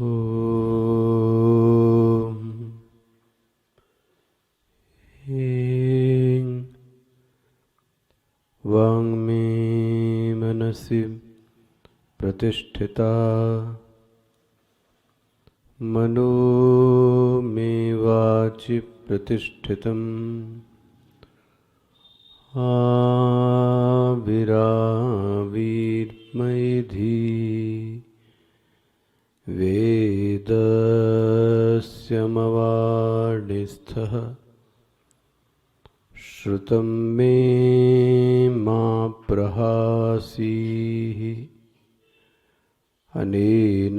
ॐ ह्रीं वाङ्मे मनसि प्रतिष्ठिता मनो मे वाचि प्रतिष्ठितम् आविराविर्मयिधी वेदस्य मवाडिस्थः श्रुतं मे मा प्रहासीः अनेनाधीतेन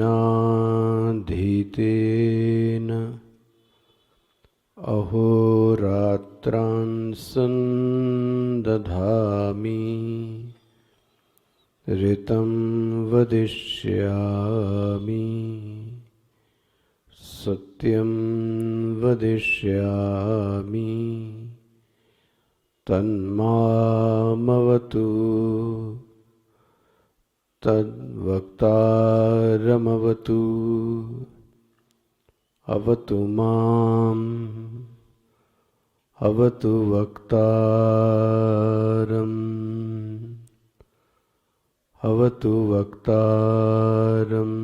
अहोरात्रान् सन्दधामि ऋतं वदिष्यामि सत्यं वदिष्यामि तन्मामवतु तद्वक्तारमवतु अवतु माम् अवतु वक्तारम् अवतु वक्तारम्।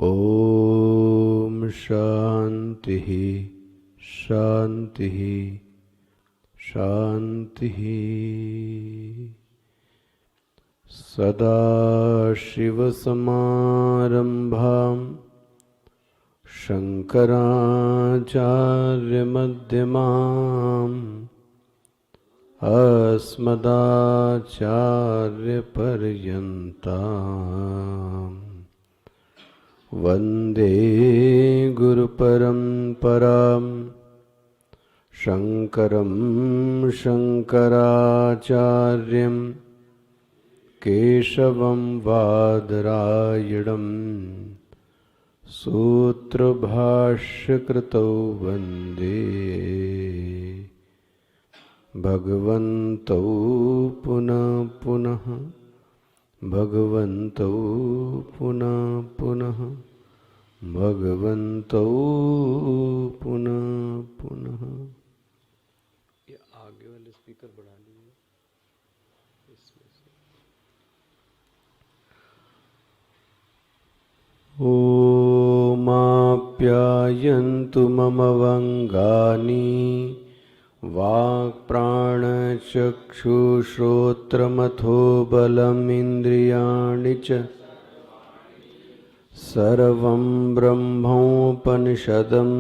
ॐ शान्तिः शान्तिः शान्तिः। सदाशिवसमारम्भां शङ्कराचार्यमध्यमाम् अस्मदाचार्यपर्यन्ताम् वन्दे गुरुपरम्पराम् शङ्करं शङ्कराचार्यं केशवं बादरायणं सूत्रभाष्यकृतौ वन्दे भगवन्तौ पुनः पुनः भगवन्तौ पुनः पुनः भगवन्तौ पुनः पुनः। ये आगे वाले स्पीकर बढ़ा लीजिए इसमें से। ओमाप्यायन्तु मम वङ्गानि वाक्प्राणचक्षुश्रोत्रमथो बलमिन्द्रियाणि च सर्वं ब्रह्मोपनिषदं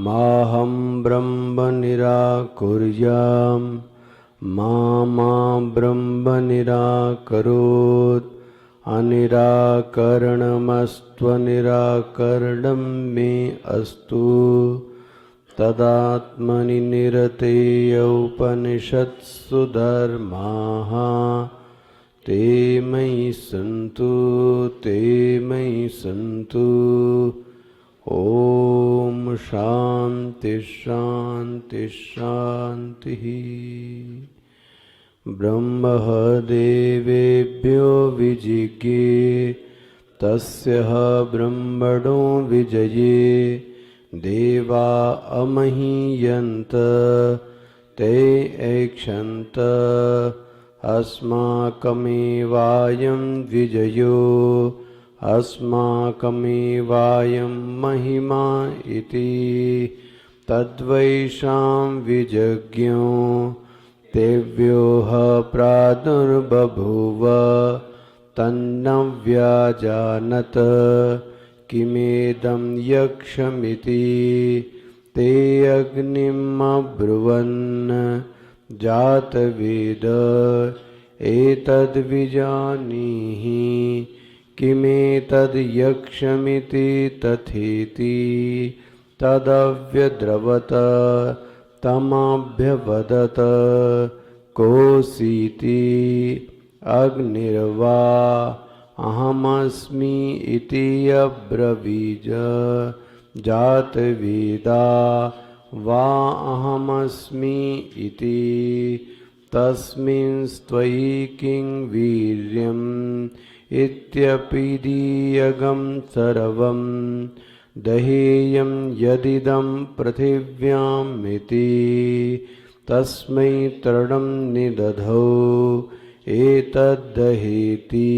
माहं ब्रह्म निराकुर्यां मा ब्रह्म निराकरोत् अनिराकरणमस्त्वनिराकरणं मे अस्तु तदात्मनि निरतेय उपनिषत्सु धर्माः ते मयि सन्तु ते मयि सन्तु। ॐ शान्ति शान्ति शान्तिः। ब्रह्म देवेभ्यो विजिज्ञे तस्य ब्रह्मणो विजये देवा अमहीयन्त ते ऐक्षन्त अस्माकमेवायं विजयो अस्माकमेवायं महिमा इति तद्वैषां विजज्ञो तेभ्योः प्रादुर्बभूव तन्न व्याजानत किमेदं यक्षमिति ते अग्निम् अब्रुवन् जातवेद एतद्विजानीहि किमेतद् यक्षमिति तथेति तदव्यद्रवत तमभ्यवदत कोऽसीति अग्निर्वा अहमस्मि इति अब्रवीज जातवेदा वा अहमस्मि इति तस्मिन् त्वयि किं वीर्यं इत्यपीदीयगं सर्वं दहेयं यदिदं पृथिव्यामिति तस्मै तृणं निदधौ एतद्दहेति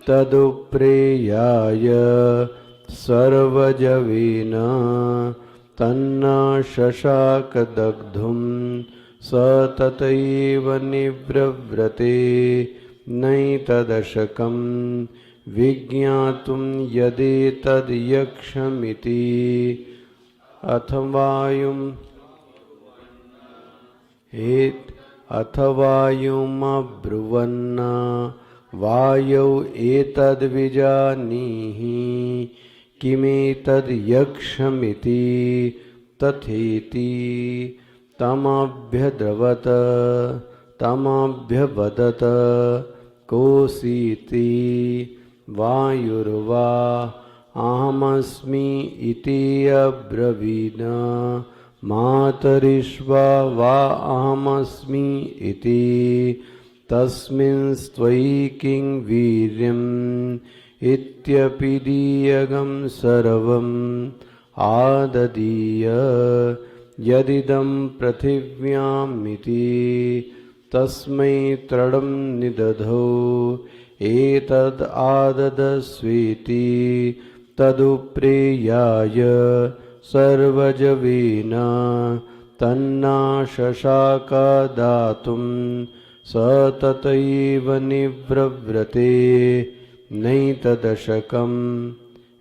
तदुप्रेयाय सर्वजवेन तन्न शशाकदग्धुं स ततैव निव्रव्रते नैतदशकं विज्ञातुं यदेतद्यक्षमिति अथवायुमब्रुवन् वायौ एतद्विजानीहि किमेतद्यक्षमिति तथेति तमभ्यवदत कोऽसीति वायुर्वा अहमस्मि इति अब्रवीन् मातरिश्वा वा अहमस्मि इति तस्मिंस्त्वयि किं वीर्यम् इत्यपीदीयगं सर्वम् आददीय यदिदं पृथिव्यामिति तस्मै तृणं निदधौ एतद् आददस्वेति तदुप्रेयाय सर्वजवेन तन्ना शशाका दातुं स ततैव निव्रव्रते नैतदशकं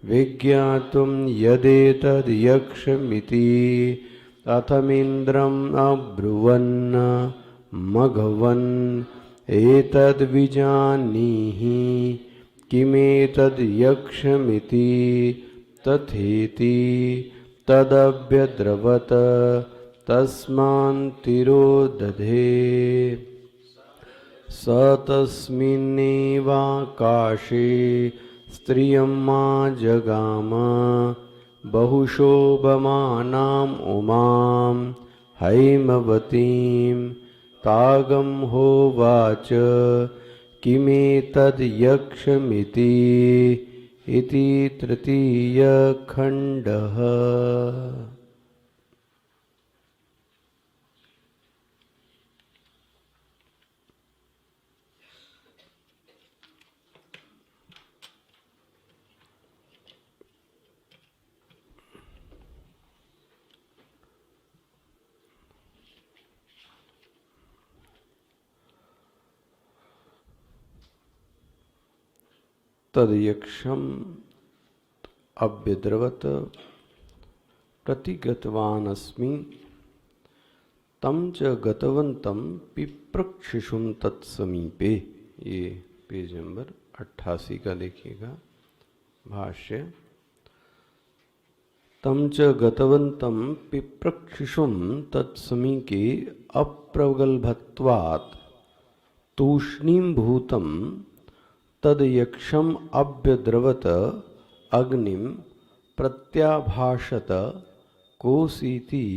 विज्ञातुं यदेतद्यक्षमिति अथमिन्द्रम् अब्रुवन् मघवन् एतद्विजानीहि किमेतद्यक्षमिति तथेति तदभ्यद्रवत तस्मान्तिरोदधे स तस्मिन्नेवाकाशे स्त्रियं मा जगाम बहुशोभमानाम् उमां हैमवतीं तागं होवाच किमेतद्यक्षमिति इति तृतीयखण्डः। तद्यक्षम अभ्यद्रवत प्रतिगतवानस्मि तम च गतवन्तं पिप्रक्षिषुं तत्समीपे। ये पेज नंबर 88 का देखिएगा भाष्य। तम च गतवन्तं पिप्रक्षिषुं तत्समीके अप्रगल्भत्वात् तूष्णीभूतं तद्यक्षम अभ्यद्रवत अग्निम प्रत्याभाषत कोसीति।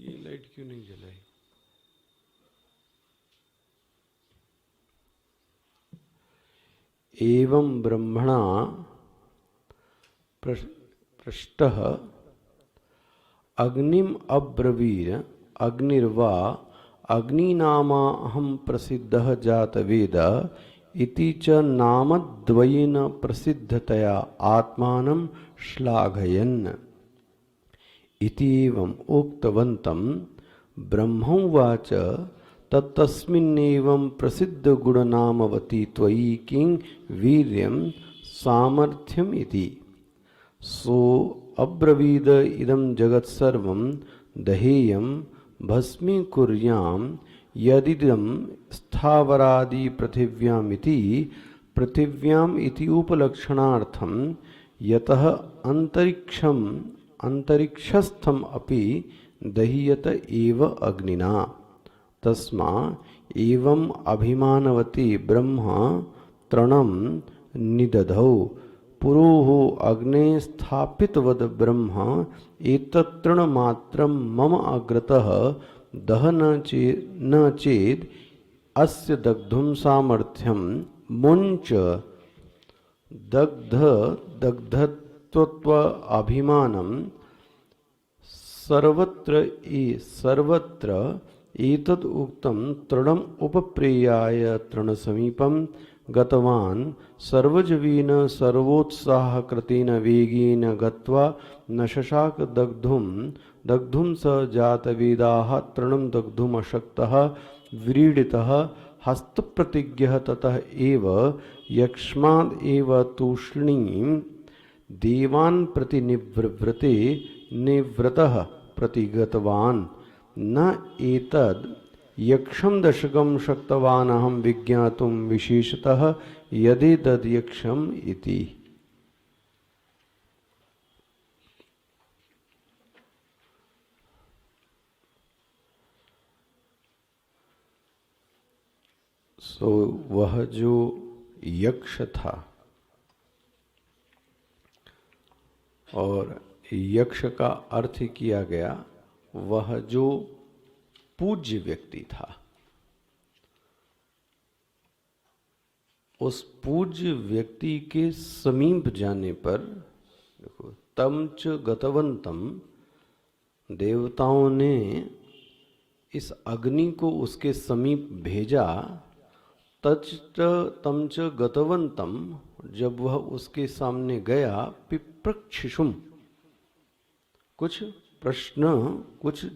ये लाइट क्यों नहीं जलाई? एवं ब्रह्मणा पृष्टः अग्निम अब्रवीर अग्निर्वा अग्निनामा अहम प्रसिद्धः जातवेद इति च नामद्वयेन प्रसिद्धतया आत्मानं श्लाघयन्। इति एवम् उक्तवन्तं ब्रह्मोवाच तत्तस्मिन्नेवं प्रसिद्धगुणनामवति त्वयि किं वीर्यं सामर्थ्यम् इति। सो अब्रवीद इदं जगत्सर्वं दहेयं भस्मीकुर्यां यदिदं स्थावरादि पृथिव्यामिति पृथिव्याम् इति उपलक्षणार्थं यतः अंतरिक्षस्थम् अपि दह्यत एव अग्निना। तस्मा एवं अभिमानवती ब्रह्म तृणं निदधौ पुरोः अग्ने स्थापितवद ब्रह्म एतत्तृणमात्रं मम अग्रतः दह न चेद अस्य दग्धुं सामर्थ्यं मुंच दग्ध दग्धत्व अभिमानम सर्वत्र एतद् उक्तं तृणम् उपप्रेयाय तृणसमीपं गतवान् सर्वजवेन सर्वोत्साहकृतेन वेगेन गत्वा न शशाक दग्धुं स जातवेदाः तृणं दग्धुम् अशक्तः व्रीडितः हस्तप्रतिज्ञः ततः एव यक्ष्माद् एव तूष्णीं देवान् प्रति निवृतः प्रतिगतवान् न एतद् यक्षं दशकं शक्तवान् अहं विज्ञातुं विशेषतः यदेतद् यक्षम् इति। वह जो यक्ष था और यक्ष का अर्थ किया गया वह जो पूज्य व्यक्ति था, उस पूज्य व्यक्ति के समीप जाने पर देखो तम च गतवंतम, देवताओं ने इस अग्नि को उसके समीप भेजा। तच तम च गतवंतम, जब वह उसके सामने गया, पिप्रक्षिषुम, कुछ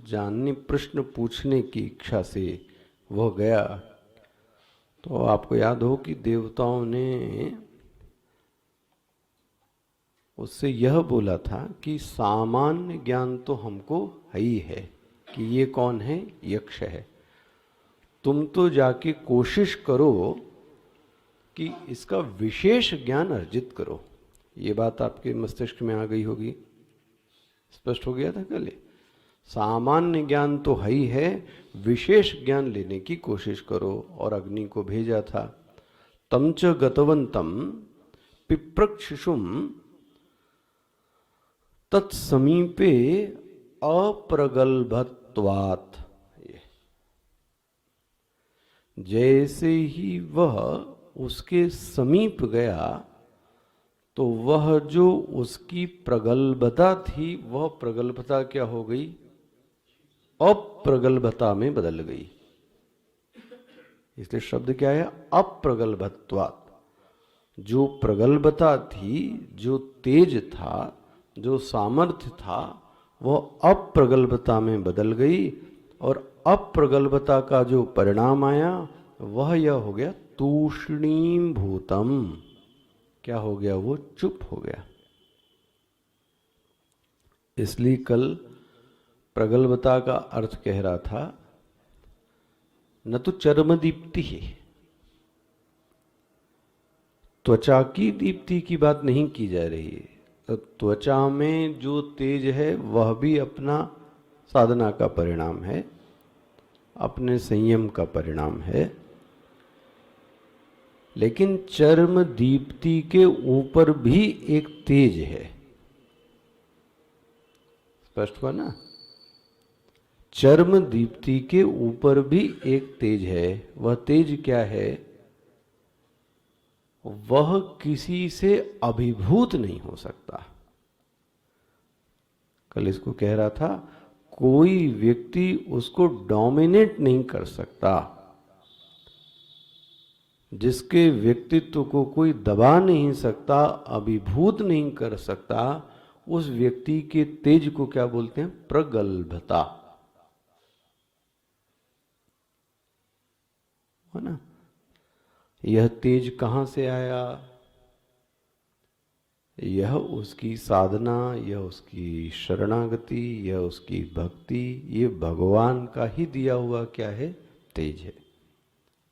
जानने प्रश्न पूछने की इच्छा से वह गया। तो आपको याद हो कि देवताओं ने उससे यह बोला था कि सामान्य ज्ञान तो हमको है ही है कि ये कौन है, यक्ष है। तुम तो जाके कोशिश करो कि इसका विशेष ज्ञान अर्जित करो। ये बात आपके मस्तिष्क में आ गई होगी, स्पष्ट हो गया था कल। सामान्य ज्ञान तो है ही है, विशेष ज्ञान लेने की कोशिश करो। और अग्नि को भेजा था। तम च गतवंतम पिप्रक्षिषुम तत्समीपे अप्रगल्भत्वात्। जैसे ही वह उसके समीप गया तो वह जो उसकी प्रगल्भता थी, वह प्रगल्भता क्या हो गई, अप्रगल्भता में बदल गई। इसलिए शब्द क्या है, अप्रगल्भत्वात्। जो प्रगल्भता थी, जो तेज था, जो सामर्थ्य था, वह अप्रगल्भता में बदल गई। और अप्रगल्भता का जो परिणाम आया वह यह हो गया, तूष्णीम भूतम। क्या हो गया, वो चुप हो गया। इसलिए कल प्रगल्भता का अर्थ कह रहा था, न तो चर्म दीप्ति है, त्वचा की दीप्ति की बात नहीं की जा रही है। तो त्वचा में जो तेज है वह भी अपना साधना का परिणाम है, अपने संयम का परिणाम है। लेकिन चर्म दीप्ति के ऊपर भी एक तेज है। स्पष्ट हुआ ना? चर्म दीप्ति के ऊपर भी एक तेज है। वह तेज क्या है? वह किसी से अभिभूत नहीं हो सकता। कल इसको कह रहा था, कोई व्यक्ति उसको डोमिनेट नहीं कर सकता। जिसके व्यक्तित्व को कोई दबा नहीं सकता, अभिभूत नहीं कर सकता, उस व्यक्ति के तेज को क्या बोलते हैं? प्रगल्भता, है ना? यह तेज कहां से आया? यह उसकी साधना, यह उसकी शरणागति, यह उसकी भक्ति, ये भगवान का ही दिया हुआ क्या है? तेज है।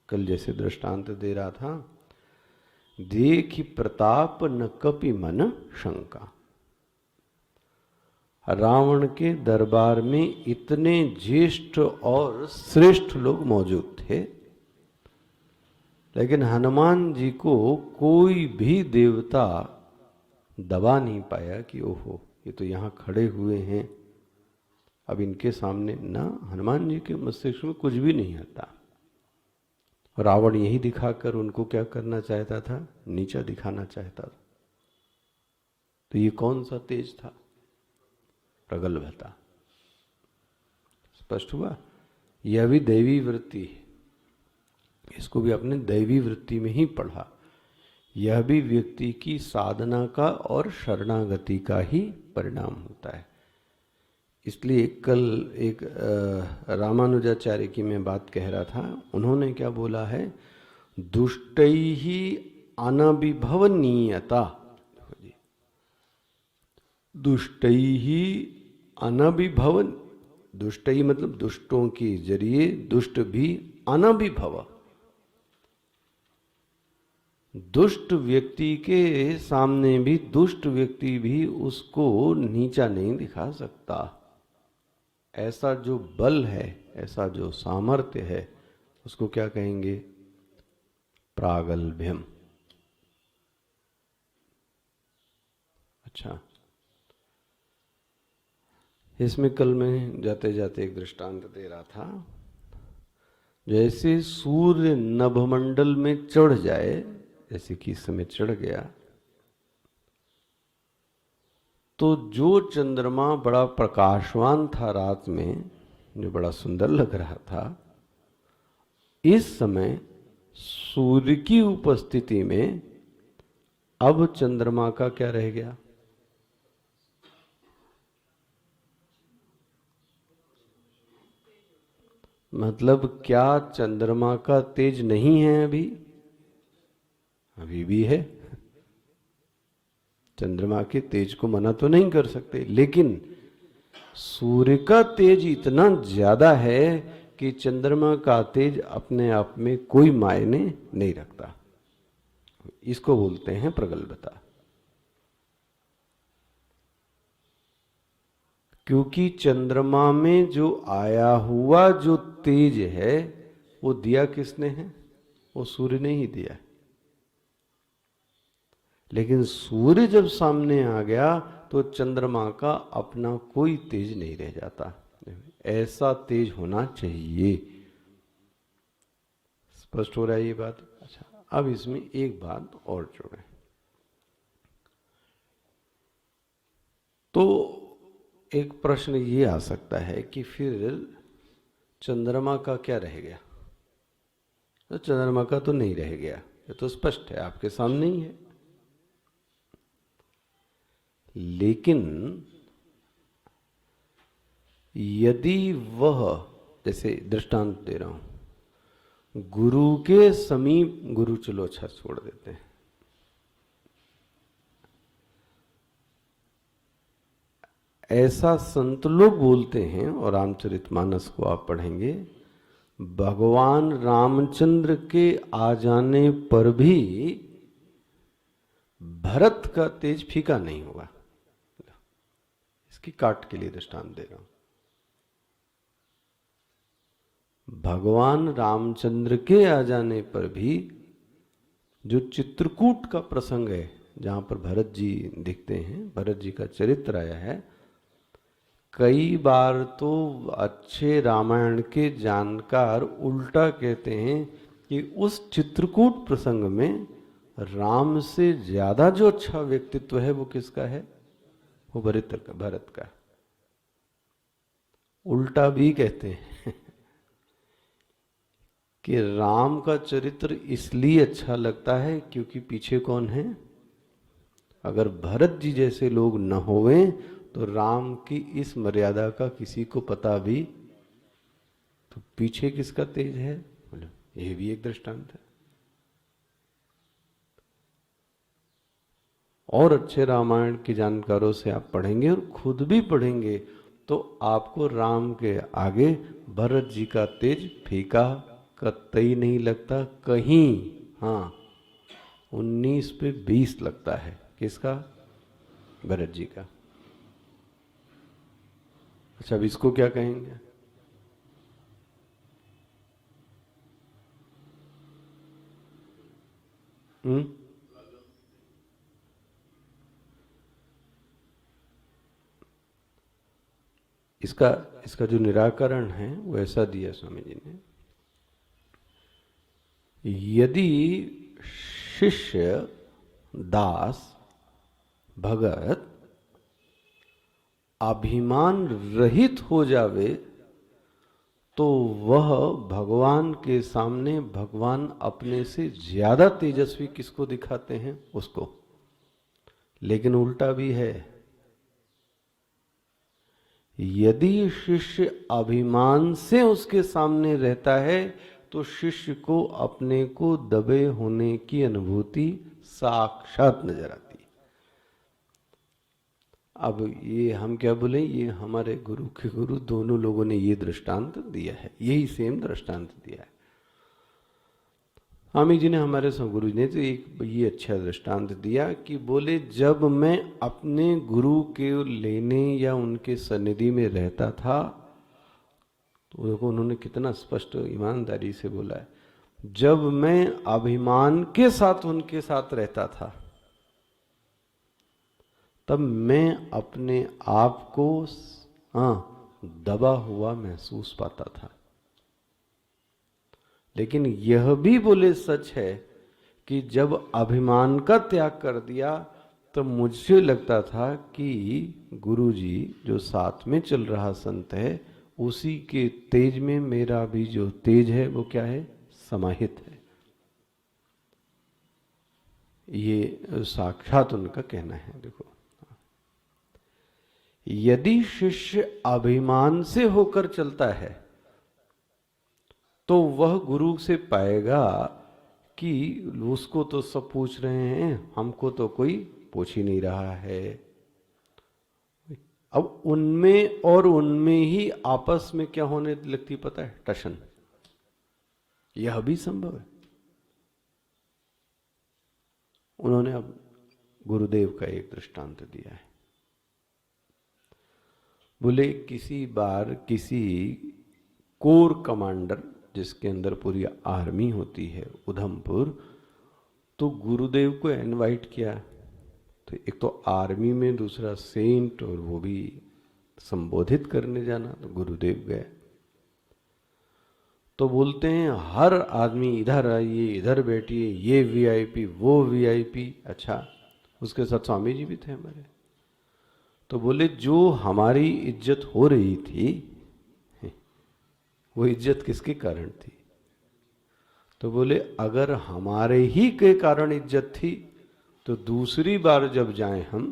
कल जैसे दृष्टांत दे रहा था, देखि प्रताप न कपि मन शंका। रावण के दरबार में इतने ज्येष्ठ और श्रेष्ठ लोग मौजूद थे, लेकिन हनुमान जी को कोई भी देवता दबा नहीं पाया कि ओहो ये तो यहाँ खड़े हुए हैं, अब इनके सामने ना। हनुमान जी के मस्तिष्क में कुछ भी नहीं आता। रावण यही दिखाकर उनको क्या करना चाहता था, नीचा दिखाना चाहता था। तो ये कौन सा तेज था? प्रगल्भता। स्पष्ट हुआ? यह भी दैवी वृत्ति है, इसको भी आपने दैवी वृत्ति में ही पढ़ा। यह भी व्यक्ति की साधना का और शरणागति का ही परिणाम होता है। इसलिए कल एक रामानुजाचार्य की मैं बात कह रहा था, उन्होंने क्या बोला है, दुष्टैहि अनभिभवनीयता। दुष्टैहि अनभिभवन, दुष्टैहि मतलब दुष्टों के जरिए दुष्ट भी अनभिभव, दुष्ट व्यक्ति के सामने भी दुष्ट व्यक्ति भी उसको नीचा नहीं दिखा सकता। ऐसा जो बल है, ऐसा जो सामर्थ्य है, उसको क्या कहेंगे? प्रागल्भ्यम। अच्छा, इसमें कल मैं जाते जाते एक दृष्टांत दे रहा था। जैसे सूर्य नभमंडल में चढ़ जाए, जैसे कि इस समय चढ़ गया, तो जो चंद्रमा बड़ा प्रकाशवान था रात में, जो बड़ा सुंदर लग रहा था, इस समय सूर्य की उपस्थिति में अब चंद्रमा का क्या रह गया? मतलब क्या चंद्रमा का तेज नहीं है अभी? अभी भी है। चंद्रमा के तेज को मना तो नहीं कर सकते, लेकिन सूर्य का तेज इतना ज्यादा है कि चंद्रमा का तेज अपने आप में कोई मायने नहीं रखता। इसको बोलते हैं प्रगल्भता। क्योंकि चंद्रमा में जो आया हुआ जो तेज है, वो दिया किसने है? वो सूर्य ने ही दिया। लेकिन सूर्य जब सामने आ गया तो चंद्रमा का अपना कोई तेज नहीं रह जाता। ऐसा तेज होना चाहिए। स्पष्ट हो रहा है ये बात? अच्छा, अब इसमें एक बात और जोड़ें। तो एक प्रश्न ये आ सकता है कि फिर चंद्रमा का क्या रह गया? तो चंद्रमा का तो नहीं रह गया, ये तो स्पष्ट है, आपके सामने ही है। लेकिन यदि वह, जैसे दृष्टांत दे रहा हूं, गुरु के समीप, गुरु चलो अच्छा छोड़ देते हैं, ऐसा संत लोग बोलते हैं, और रामचरितमानस को आप पढ़ेंगे, भगवान रामचंद्र के आ जाने पर भी भरत का तेज फीका नहीं हुआ। इसकी काट के लिए दृष्टांत दे रहा हूं। भगवान रामचंद्र के आ जाने पर भी जो चित्रकूट का प्रसंग है, जहां पर भरत जी दिखते हैं, भरत जी का चरित्र आया है, कई बार तो अच्छे रामायण के जानकार उल्टा कहते हैं कि उस चित्रकूट प्रसंग में राम से ज्यादा जो अच्छा व्यक्तित्व है वो किसका है? वो भरत का। उल्टा भी कहते हैं कि राम का चरित्र इसलिए अच्छा लगता है क्योंकि पीछे कौन है? अगर भरत जी जैसे लोग न होवें तो राम की इस मर्यादा का किसी को पता भी, तो पीछे किसका तेज है? बोलो, ये भी एक दृष्टांत है। और अच्छे रामायण के जानकारों से आप पढ़ेंगे और खुद भी पढ़ेंगे तो आपको राम के आगे भरत जी का तेज फीका कतई नहीं लगता। कहीं हाँ 19 पे 20 लगता है। किसका? भरत जी का। अच्छा, अब इसको क्या कहेंगे? इसका इसका जो निराकरण है वो ऐसा दिया स्वामी जी ने, यदि शिष्य, दास, भगत अभिमान रहित हो जावे तो वह भगवान के सामने भगवान अपने से ज्यादा तेजस्वी किसको दिखाते हैं? उसको। लेकिन उल्टा भी है, यदि शिष्य अभिमान से उसके सामने रहता है तो शिष्य को अपने को दबे होने की अनुभूति साक्षात नजर आती है। अब ये हम क्या बोले, ये हमारे गुरु के गुरु दोनों लोगों ने ये दृष्टांत दिया है, यही सेम दृष्टांत दिया है। स्वामी जी ने, हमारे गुरु जी ने तो एक ये अच्छा दृष्टांत दिया कि बोले जब मैं अपने गुरु के लेने या उनके सन्निधि में रहता था तो देखो उन्होंने कितना स्पष्ट ईमानदारी से बोला है, जब मैं अभिमान के साथ उनके साथ रहता था तब मैं अपने आप को दबा हुआ महसूस पाता था। लेकिन यह भी बोले सच है कि जब अभिमान का त्याग कर दिया तो मुझे लगता था कि गुरुजी जो साथ में चल रहा संत है उसी के तेज में मेरा भी जो तेज है वो क्या है? समाहित है। ये साक्षात उनका कहना है। देखो, यदि शिष्य अभिमान से होकर चलता है तो वह गुरु से पाएगा कि उसको तो सब पूछ रहे हैं, हमको तो कोई पूछ ही नहीं रहा है। अब उनमें और उनमें ही आपस में क्या होने लगती पता है? टशन। यह भी संभव है। उन्होंने अब गुरुदेव का एक दृष्टांत दिया है। बोले किसी बार किसी कोर कमांडर, जिसके अंदर पूरी आर्मी होती है, उधमपुर, तो गुरुदेव को इनवाइट किया। तो एक तो आर्मी में, दूसरा सेंट, और वो भी संबोधित करने जाना, तो गुरुदेव गए। तो बोलते हैं हर आदमी इधर आइए, इधर बैठिए, ये वीआईपी, वो वीआईपी। अच्छा, उसके साथ स्वामी जी भी थे हमारे। तो बोले जो हमारी इज्जत हो रही थी वो इज्जत किसके कारण थी? तो बोले अगर हमारे ही के कारण इज्जत थी तो दूसरी बार जब जाएं हम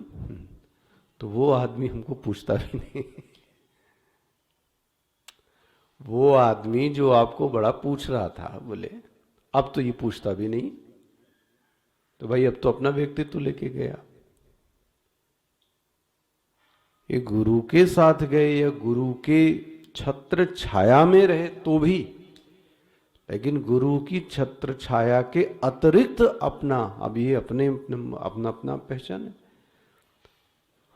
तो वो आदमी हमको पूछता भी नहीं। वो आदमी जो आपको बड़ा पूछ रहा था, बोले अब तो ये पूछता भी नहीं। तो भाई अब तो अपना व्यक्तित्व लेके गया। ये गुरु के साथ गए या गुरु के छत्र छाया में रहे तो भी, लेकिन गुरु की छत्र छाया के अतिरिक्त अपना, अब ये अपने अपना अपना पहचान है।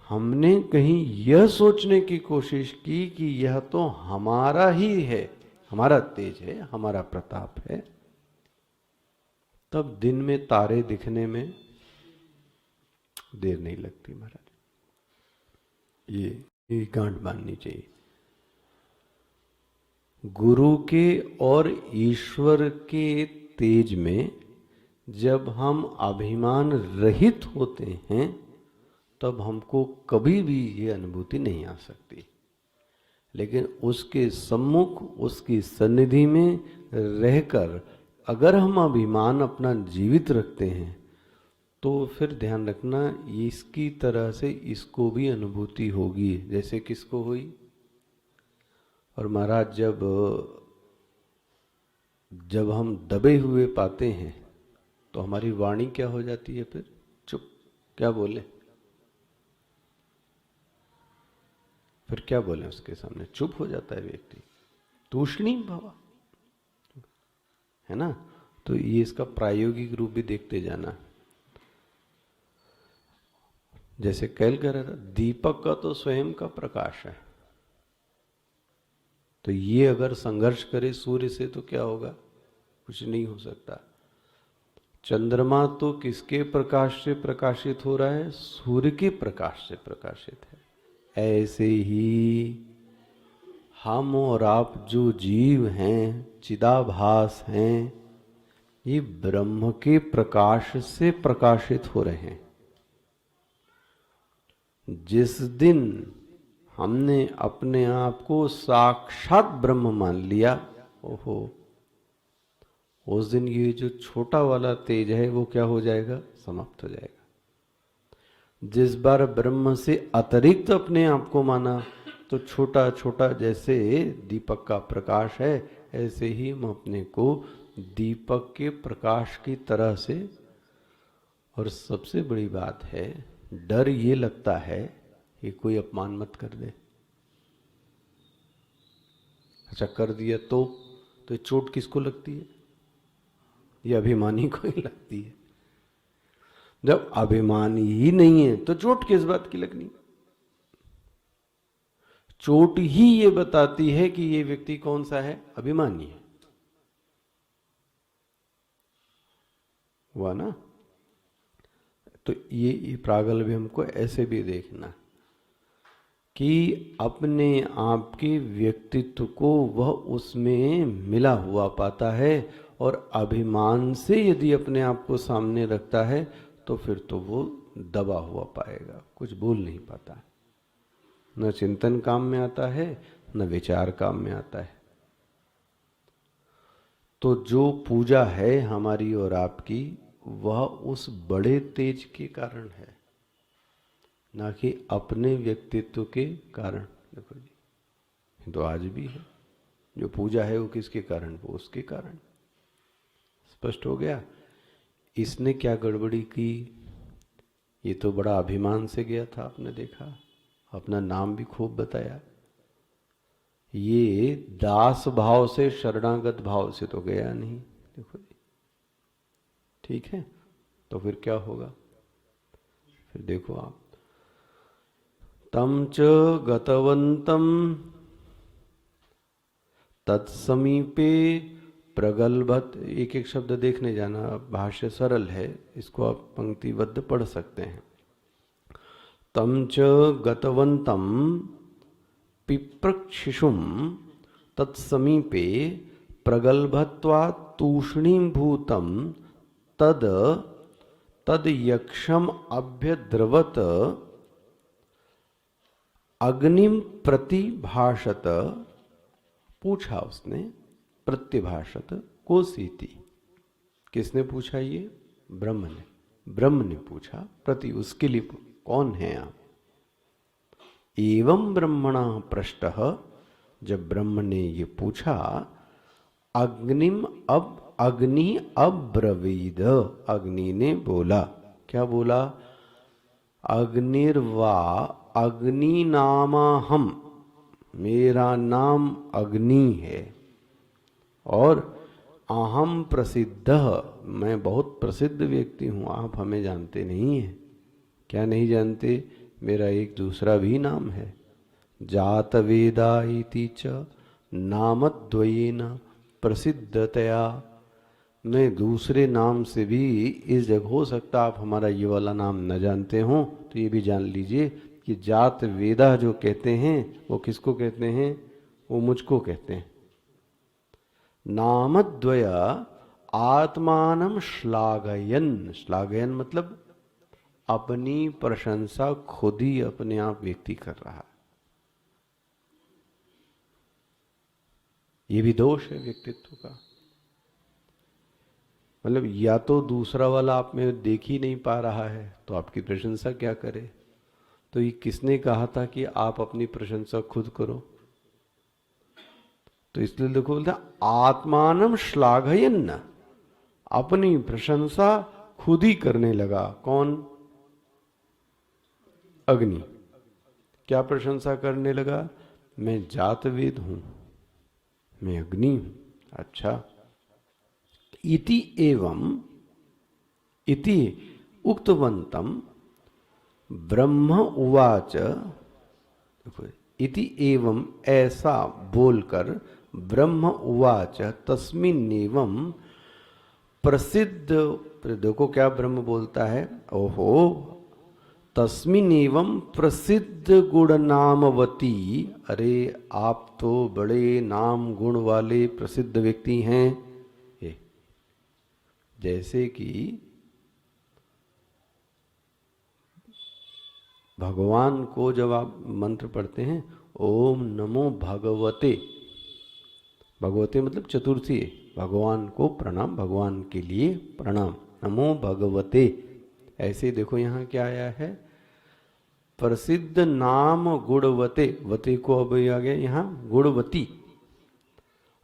हमने कहीं यह सोचने की कोशिश की कि यह तो हमारा ही है, हमारा तेज है, हमारा प्रताप है, तब दिन में तारे दिखने में देर नहीं लगती महाराज। ये गांठ बांधनी चाहिए। गुरु के और ईश्वर के तेज में जब हम अभिमान रहित होते हैं तब हमको कभी भी ये अनुभूति नहीं आ सकती। लेकिन उसके सम्मुख, उसकी सन्निधि में रहकर अगर हम अभिमान अपना जीवित रखते हैं तो फिर ध्यान रखना इसकी तरह से इसको भी अनुभूति होगी जैसे किसको हुई। और महाराज जब हम दबे हुए पाते हैं तो हमारी वाणी क्या हो जाती है? फिर चुप। क्या बोले? फिर क्या बोले उसके सामने? चुप हो जाता है व्यक्ति। तूष्णीम भवा, है ना? तो ये इसका प्रायोगिक रूप भी देखते जाना। जैसे कैल कह रहा था, दीपक का तो स्वयं का प्रकाश है, तो ये अगर संघर्ष करे सूर्य से तो क्या होगा? कुछ नहीं हो सकता। चंद्रमा तो किसके प्रकाश से प्रकाशित हो रहा है? सूर्य के प्रकाश से प्रकाशित है। ऐसे ही हम और आप जो जीव हैं, चिदाभास हैं, ये ब्रह्म के प्रकाश से प्रकाशित हो रहे हैं। जिस दिन हमने अपने आप को साक्षात ब्रह्म मान लिया, ओहो, उस दिन ये जो छोटा वाला तेज है वो क्या हो जाएगा? समाप्त हो जाएगा। जिस बार ब्रह्म से अतिरिक्त अपने आप को माना तो छोटा छोटा जैसे दीपक का प्रकाश है, ऐसे ही हम अपने को दीपक के प्रकाश की तरह से। और सबसे बड़ी बात है, डर ये लगता है कि कोई अपमान मत कर दे। अच्छा कर दिया तो चोट किसको लगती है? ये अभिमानी को ही लगती है। जब अभिमान ही नहीं है तो चोट किस बात की लगनी? चोट ही ये बताती है कि ये व्यक्ति कौन सा है? अभिमानी है। हुआ ना? तो ये प्रागल्भ हमको ऐसे भी देखना कि अपने आप के व्यक्तित्व को वह उसमें मिला हुआ पाता है, और अभिमान से यदि अपने आप को सामने रखता है तो फिर तो वो दबा हुआ पाएगा, कुछ बोल नहीं पाता। न चिंतन काम में आता है, न विचार काम में आता है। तो जो पूजा है हमारी और आपकी, वह उस बड़े तेज के कारण है, ना कि अपने व्यक्तित्व के कारण। देखो जी, तो आज भी है जो पूजा है वो किसके कारण? वो उसके कारण। स्पष्ट हो गया। इसने क्या गड़बड़ी की? ये तो बड़ा अभिमान से गया था, आपने देखा, अपना नाम भी खूब बताया। ये दास भाव से, शरणागत भाव से तो गया नहीं। देखो जी, ठीक है, तो फिर क्या होगा? फिर देखो आप, तम च गतवंतम तत्समीपे प्रगल्भत। एक एक शब्द देखने जाना, भाष्य सरल है, इसको आप पंक्तिबद्ध पढ़ सकते हैं। तम च गतवंतम पिप्रक्षिषुम तत्समीपे प्रगल्भत्वात् तूष्णीभूतम तद तद यक्षम अभ्यद्रवत अग्निम प्रतिभाषत। पूछा उसने, प्रतिभाषत कोसीति। किसने पूछा? ये ब्रह्म ने। ब्रह्म ने पूछा, प्रति उसके लिए, कौन है आप? एवं ब्रह्मणा पृष्टः, जब ब्रह्म ने ये पूछा, अग्नि अब्रवीद, अग्नि ने बोला। क्या बोला? अग्निर्वा अग्नि नामा हम, मेरा नाम अग्नि है, और अहम प्रसिद्ध, मैं बहुत प्रसिद्ध व्यक्ति हूँ, आप हमें जानते नहीं हैं। क्या नहीं जानते? मेरा एक दूसरा भी नाम है, जात वेदा इति च नामद्वयेन प्रसिद्धतया। मैं दूसरे नाम से भी इस जगह, हो सकता आप हमारा ये वाला नाम न जानते हो, तो ये भी जान लीजिए कि जात वेदा जो कहते हैं वो किसको कहते हैं? वो मुझको कहते हैं। नामद्वय आत्मानम श्लाघयन, श्लाघयन मतलब अपनी प्रशंसा खुद ही अपने आप व्यक्ति कर रहा है। ये भी दोष है व्यक्तित्व का। मतलब या तो दूसरा वाला आप में देख ही नहीं पा रहा है तो आपकी प्रशंसा क्या करे? तो ये किसने कहा था कि आप अपनी प्रशंसा खुद करो? तो इसलिए देखो, बोलता आत्मानम श्लाघयन, अपनी प्रशंसा खुद ही करने लगा। कौन? अग्नि। क्या प्रशंसा करने लगा? मैं जातवेद हूं, मैं अग्नि हूं। अच्छा, इति एवं इति उक्तवंतम ब्रह्म उवाच। इति एवं ऐसा बोलकर ब्रह्म उवाच तस्मिन्नेवं प्रसिद्ध। देखो क्या ब्रह्म बोलता है, ओहो, तस्मिन्नेवं प्रसिद्ध गुण नामवती। अरे आप तो बड़े नाम गुण वाले प्रसिद्ध व्यक्ति हैं। जैसे कि भगवान को जब आप मंत्र पढ़ते हैं, ओम नमो भगवते, भगवते मतलब चतुर्थी, भगवान को प्रणाम, भगवान के लिए प्रणाम, नमो भगवते। ऐसे देखो यहाँ क्या आया है, प्रसिद्ध नाम गुणवते, वते को अब आ गया यहाँ गुणवती।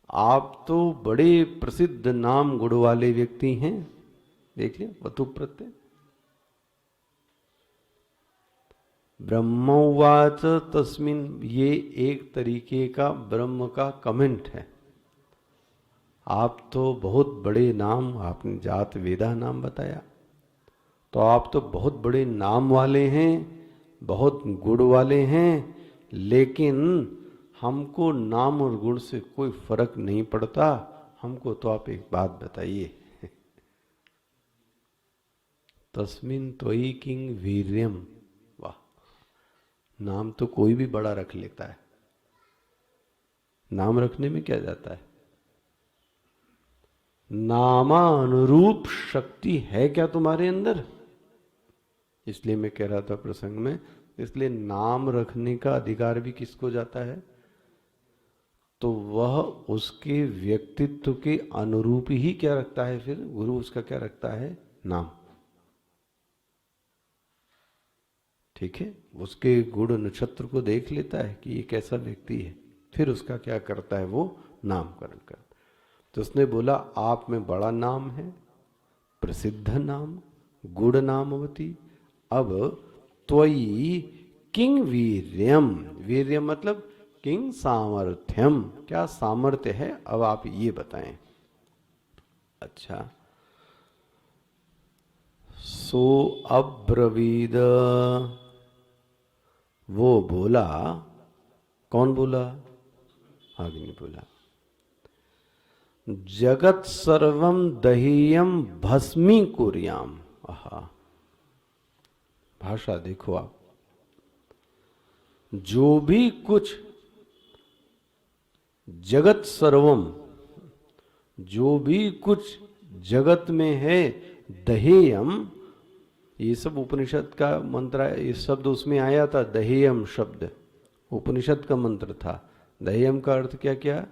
आप तो बड़े प्रसिद्ध नाम गुण वाले व्यक्ति हैं। देखिए वतु प्रत्यय। ब्रह्मोवाच तस्मिन, ये एक तरीके का ब्रह्म का कमेंट है। आप तो बहुत बड़े नाम, आपने जात वेदा नाम बताया, तो आप तो बहुत बड़े नाम वाले हैं, बहुत गुण वाले हैं, लेकिन हमको नाम और गुण से कोई फर्क नहीं पड़ता। हमको तो आप एक बात बताइए, तस्मिन त्वयि किंग वीर्यम। वाह, नाम तो कोई भी बड़ा रख लेता है, नाम रखने में क्या जाता है? नामानुरूप शक्ति है क्या तुम्हारे अंदर? इसलिए मैं कह रहा था प्रसंग में, इसलिए नाम रखने का अधिकार भी किसको जाता है? तो वह उसके व्यक्तित्व के अनुरूप ही क्या रखता है, फिर गुरु उसका क्या रखता है? नाम। ठीक है, उसके गुण नक्षत्र को देख लेता है कि ये कैसा व्यक्ति है, फिर उसका क्या करता है? वो नामकरण करता। तो उसने बोला आप में बड़ा नाम है, प्रसिद्ध नाम, गुण नामवती। अब त्वयि किंग वीर्यम, वीर्यम मतलब किंग सामर्थ्यम, क्या सामर्थ्य है? अब आप ये बताएं। अच्छा, सो अब्रवीद, वो बोला, कौन बोला? अग्नि बोला, जगत सर्वम दहीयम भस्मी कुर्याम। आहा, भाषा देखो आप, जो भी कुछ जगत सर्वम, जो भी कुछ जगत में है, दहेयम, ये सब उपनिषद का मंत्र है, ये शब्द उसमें आया था, दहेयम शब्द उपनिषद का मंत्र था। दहेयम का अर्थ क्या क्या?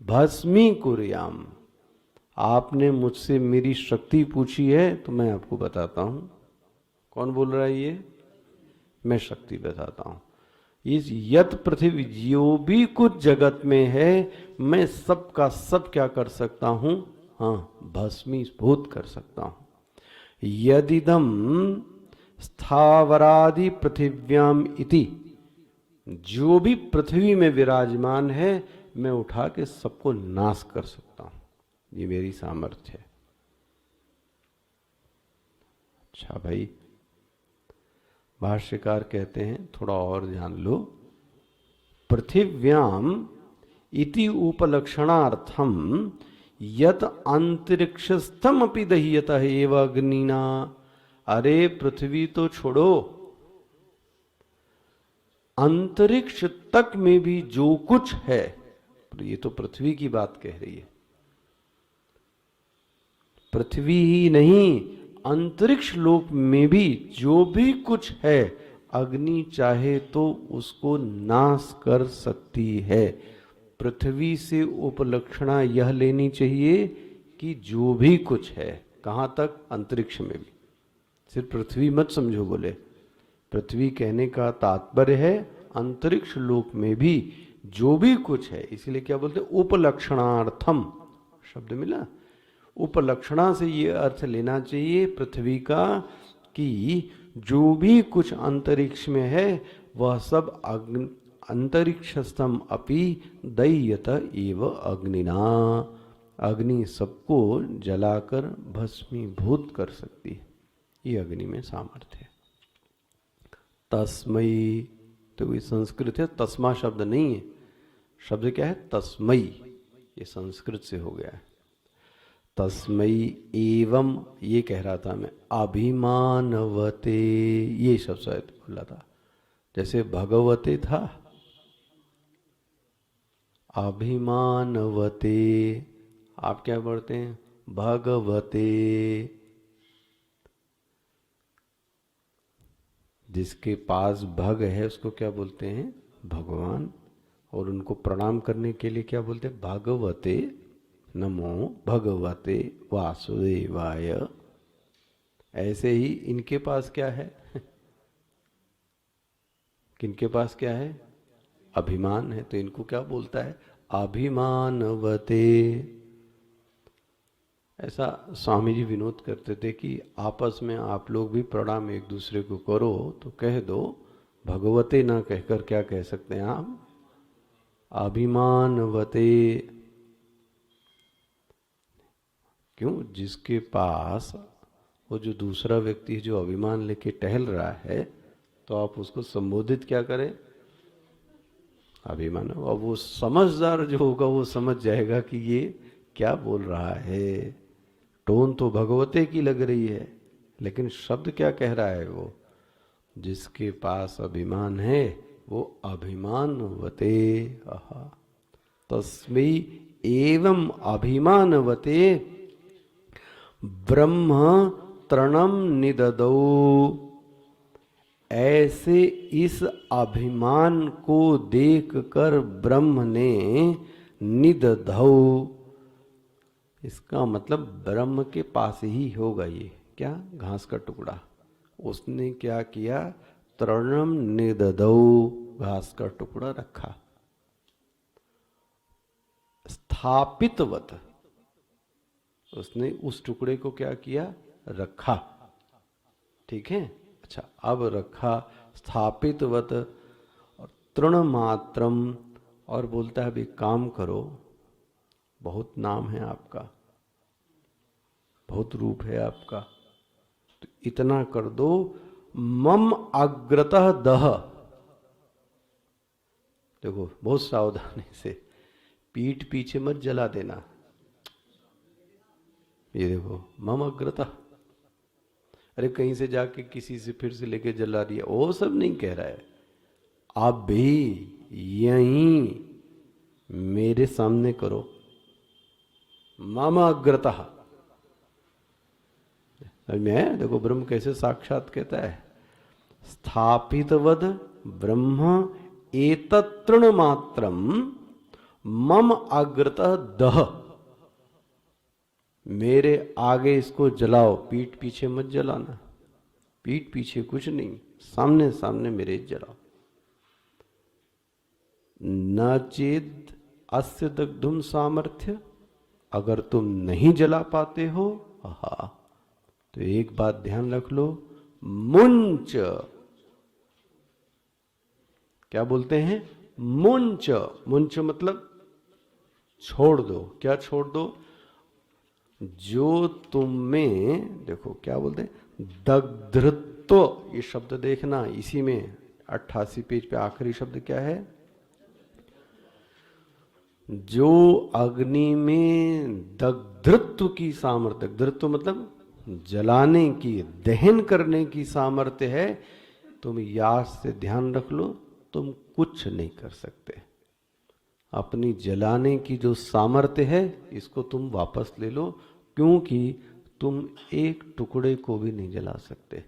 भस्मी कुर्याम। आपने मुझसे मेरी शक्ति पूछी है तो मैं आपको बताता हूं। कौन बोल रहा है ये? मैं शक्ति बताता हूं। इस यत पृथ्वी, जो भी कुछ जगत में है, मैं सब का सब क्या कर सकता हूं? हाँ, भस्मीभूत कर सकता हूं। यदिदम स्थावरादि पृथिव्याम इति, जो भी पृथ्वी में विराजमान है, मैं उठा के सबको नाश कर सकता हूं। ये मेरी सामर्थ्य है। अच्छा भाई, भाष्यकार कहते हैं थोड़ा और जान लो। पृथिव्याम इति उपलक्षणार्थम यत अंतरिक्षस्थम अपि दह्यतः एव अग्निना। अरे पृथ्वी तो छोड़ो, अंतरिक्ष तक में भी जो कुछ है, ये तो पृथ्वी की बात कह रही है। पृथ्वी ही नहीं, अंतरिक्ष लोक में भी जो भी कुछ है, अग्नि चाहे तो उसको नाश कर सकती है। पृथ्वी से उपलक्षणा यह लेनी चाहिए कि जो भी कुछ है, कहां तक? अंतरिक्ष में भी। सिर्फ पृथ्वी मत समझो बोले, पृथ्वी कहने का तात्पर्य है अंतरिक्ष लोक में भी जो भी कुछ है। इसलिए क्या बोलते? उपलक्षणार्थम शब्द मिला। उपलक्षणा से ये अर्थ लेना चाहिए पृथ्वी का कि जो भी कुछ अंतरिक्ष में है, वह सब अंतरिक्षस्थम अपि दह्यत एव अग्निना। अग्नि सबको जलाकर भस्मीभूत कर सकती है। ये अग्नि में सामर्थ्य है। तस्मयी, तो ये संस्कृत है, तस्मा शब्द नहीं है। शब्द क्या है? तस्मयी, ये संस्कृत से हो गया है। तस्मयी एवं, ये कह रहा था मैं, अभिमानवते, ये शब्द शायद बोला था। जैसे भगवते था, अभिमानवते। आप क्या पढ़ते हैं? भगवते। जिसके पास भग है उसको क्या बोलते हैं? भगवान। और उनको प्रणाम करने के लिए क्या बोलते हैं? भगवते नमो भगवते वासुदेवाय। ऐसे ही इनके पास क्या है? किनके पास क्या है? अभिमान है, तो इनको क्या बोलता है? अभिमानवते। ऐसा स्वामी जी विनोद करते थे कि आपस में आप लोग भी प्रणाम एक दूसरे को करो तो कह दो भगवते, ना कहकर क्या कह सकते हैं आप? अभिमानवते। क्यों? जिसके पास वो जो दूसरा व्यक्ति जो अभिमान लेके टहल रहा है, तो आप उसको संबोधित क्या करें? अभिमान। अब वो समझदार जो होगा वो समझ जाएगा कि ये क्या बोल रहा है। टोन तो भगवते की लग रही है, लेकिन शब्द क्या कह रहा है वो? जिसके पास अभिमान है वो अभिमानवते। आहा। तस्मै एवं अभिमानवते ब्रह्म तृणम निददौ। ऐसे इस अभिमान को देखकर ब्रह्म ने निदधौ, इसका मतलब ब्रह्म के पास ही होगा ये क्या? घास का टुकड़ा। उसने क्या किया? तृणम निदधौ, घास का टुकड़ा रखा। स्थापितवत, उसने उस टुकड़े को क्या किया? रखा। ठीक है, अच्छा, अब रखा स्थापितवत। और तृण मात्रम, और बोलता है अभी काम करो, बहुत नाम है आपका, बहुत रूप है आपका, तो इतना कर दो, मम अग्रतः दह। देखो बहुत सावधानी से, पीठ पीछे मत जला देना। ये देखो मम अग्रतः, अरे कहीं से जाके किसी से फिर से लेके जला दिया, वो सब नहीं कह रहा है। आप भी यहीं मेरे सामने करो, मम अग्रतः। मैं देखो ब्रह्म कैसे साक्षात कहता है, स्थापितवद ब्रह्म एतत्तृण मात्रम मम अग्रतः दह। मेरे आगे इसको जलाओ, पीठ पीछे मत जलाना, पीठ पीछे कुछ नहीं, सामने सामने मेरे जलाओ। न चेद अस्य दग्धुम सामर्थ्य, अगर तुम नहीं जला पाते हो, हा, तो एक बात ध्यान रख लो, मुंच। क्या बोलते हैं? मुंच। मुंच मतलब छोड़ दो। क्या छोड़ दो? जो तुम में, देखो क्या बोलते हैं, दग्धृत्व, ये शब्द देखना, इसी में 88 पेज पे आखिरी शब्द क्या है? जो अग्नि में दग्धृत्व की सामर्थ्य, दग्धृत्व मतलब जलाने की, दहन करने की सामर्थ्य है, तुम याद से ध्यान रख लो, तुम कुछ नहीं कर सकते। अपनी जलाने की जो सामर्थ्य है इसको तुम वापस ले लो, क्योंकि तुम एक टुकड़े को भी नहीं जला सकते।